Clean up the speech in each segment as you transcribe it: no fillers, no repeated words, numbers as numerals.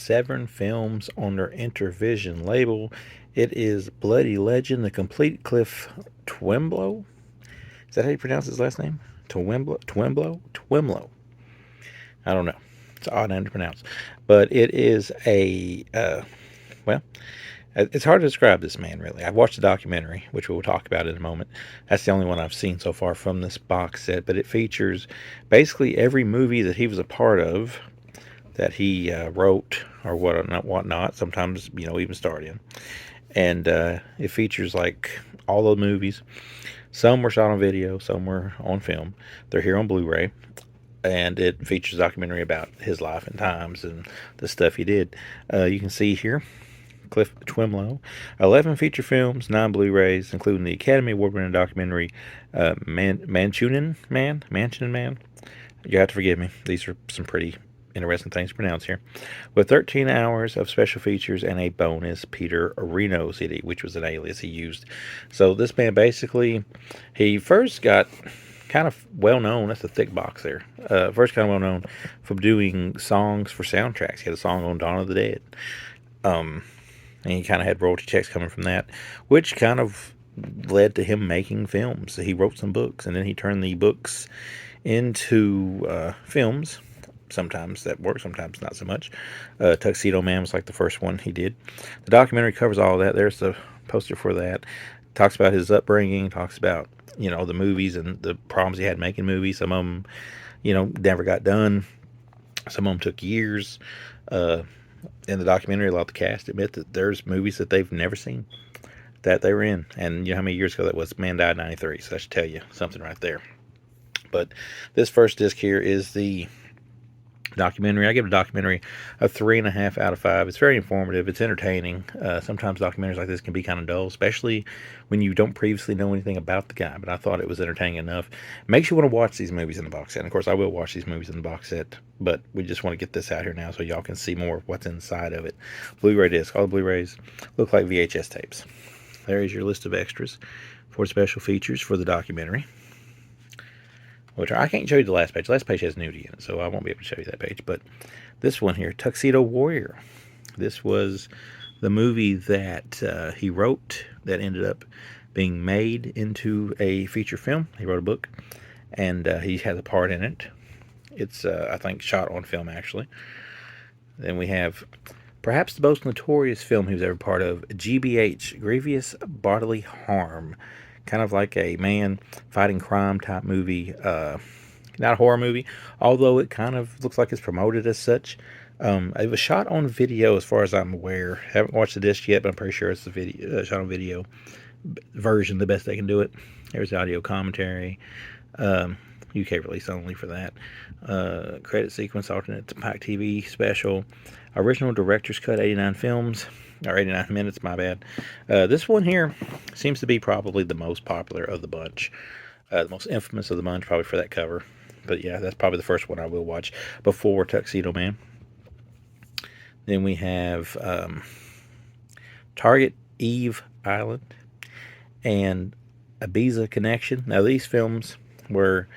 Severin films on their Intervision label. It is Bloody Legend, the complete Cliff Twemlow. Is that how you pronounce his last name? Twemlow? I don't know. It's an odd name to pronounce. But it is well, it's hard to describe this man, really. I've watched the documentary, which we'll talk about in a moment. That's the only one I've seen so far from this box set, but it features basically every movie that he was a part of, that he wrote or whatnot. Sometimes, even starred in. And it features like all the movies. Some were shot on video, some were on film. They're here on Blu-ray. And it features a documentary about his life and times and the stuff he did. You can see here, Cliff Twemlow, 11 feature films, 9 Blu-rays, including the Academy Award-winning documentary MANCUNIAN Man. You have to forgive me. These are some pretty interesting things to pronounce here. With 13 hours of special features and a bonus Peter Reno CD, which was an alias he used. So this man basically, he first got kind of well known. That's a thick box there. First kind of well known from doing songs for soundtracks. He had a song on Dawn of the Dead. And he kind of had royalty checks coming from that, which kind of led to him making films. He wrote some books, and then he turned the books into films. Sometimes that works, sometimes not so much. Tuxedo Man was like the first one he did. The documentary covers all of that. There's the poster for that. Talks about his upbringing, talks about, the movies and the problems he had making movies. Some of them, never got done. Some of them took years. In the documentary, a lot of the cast admit that there's movies that they've never seen that they were in. And you know how many years ago that was? Man died in 93, so that should tell you something right there. But this first disc here is the documentary. I give a documentary a 3.5 out of 5. It's very informative. It's entertaining. Sometimes documentaries like this can be kind of dull, especially when you don't previously know anything about the guy. But I thought it was entertaining enough. Makes you want to watch these movies in the box set. And of course, I will watch these movies in the box set. But we just want to get this out here now so y'all can see more of what's inside of it. Blu-ray disc. All the Blu-rays look like VHS tapes. There is your list of extras for special features for the documentary. Which I can't show you the last page. The last page has nudity in it, so I won't be able to show you that page. But this one here, Tuxedo Warrior. This was the movie that he wrote that ended up being made into a feature film. He wrote a book, and he has a part in it. It's, I think, shot on film, actually. Then we have perhaps the most notorious film he was ever part of, G.B.H, Grievous Bodily Harm. Kind of like a man fighting crime type movie. Not a horror movie, although it kind of looks like it's promoted as such. It was shot on video as far as I'm aware. Haven't watched the disc yet, but I'm pretty sure it's the video, shot on video version, the best they can do it. There's the audio commentary. UK release only for that. Credit sequence, alternate Pack TV special. Original director's cut, 89 films. Or 89 minutes, my bad. This one here seems to be probably the most popular of the bunch. The most infamous of the bunch, probably for that cover. But yeah, that's probably the first one I will watch before Tuxedo Man. Then we have Target Eve Island and Ibiza Connection. Now these films were,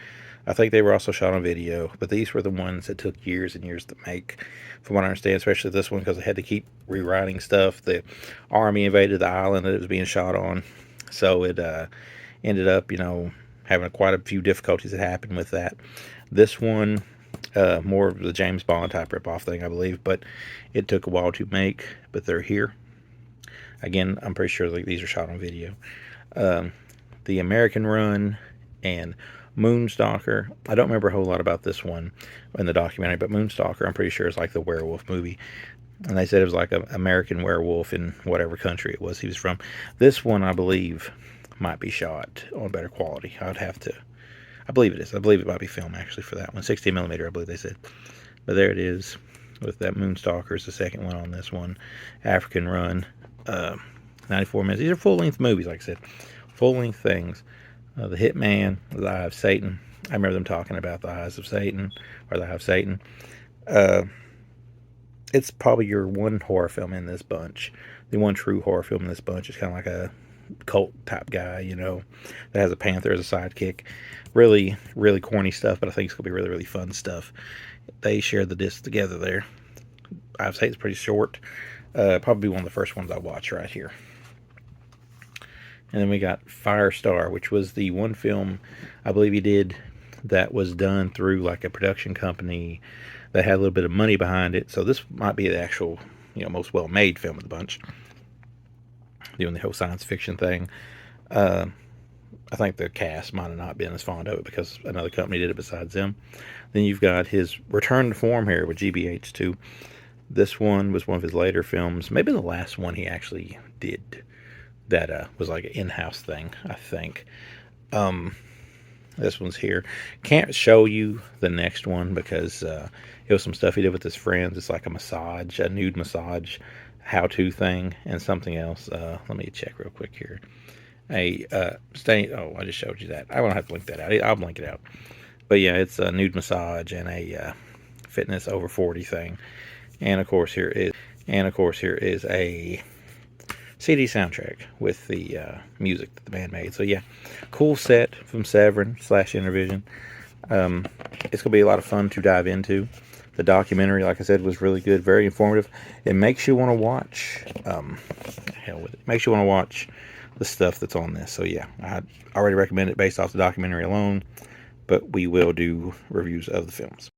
I think they were also shot on video, but these were the ones that took years and years to make, from what I understand, especially this one, because they had to keep rewriting stuff. The army invaded the island that it was being shot on, so it ended up, having quite a few difficulties that happened with that. This one, more of the James Bond type ripoff thing, I believe, but it took a while to make, but they're here. Again, I'm pretty sure these are shot on video. The American Run and Moonstalker. I don't remember a whole lot about this one in the documentary, but Moonstalker, I'm pretty sure, is like the werewolf movie. And they said it was like an American werewolf in whatever country it was he was from. This one, I believe, might be shot on better quality. I believe it is. I believe it might be film, actually, for that one. 16 millimeter, I believe they said. But there it is. With that, Moonstalker is the second one on this one. African Run, 94 minutes. These are full-length movies, like I said. Full-length things. The Hitman, The Eye of Satan. I remember them talking about The Eyes of Satan, or The Eye of Satan. It's probably your one horror film in this bunch. The one true horror film in this bunch is kind of like a cult type guy, that has a panther as a sidekick. Really, really corny stuff, but I think it's going to be really, really fun stuff. They shared the disc together there. I'd say it's pretty short. Probably one of the first ones I watch right here. And then we got Firestar, which was the one film I believe he did that was done through like a production company that had a little bit of money behind it. So this might be the actual, most well-made film of the bunch, doing the whole science fiction thing. I think the cast might have not been as fond of it because another company did it besides them. Then you've got his return to form here with G.B.H. too. This one was one of his later films, maybe the last one he actually did that was like an in-house thing, I think. This one's here. Can't show you the next one because it was some stuff he did with his friends. It's like a nude massage how-to thing, and something else. Let me check real quick here. I just showed you that. I won't have to link that out. I'll link it out. But yeah, it's a nude massage and a fitness over 40 thing. And of course here is a CD soundtrack with the music that the band made. So yeah, cool set from Severin / Intervision. It's gonna be a lot of fun to dive into. The documentary, like I said, was really good, very informative. It makes you want to watch. Hell with it. Makes you want to watch the stuff that's on this. So yeah, I already recommend it based off the documentary alone, but we will do reviews of the films.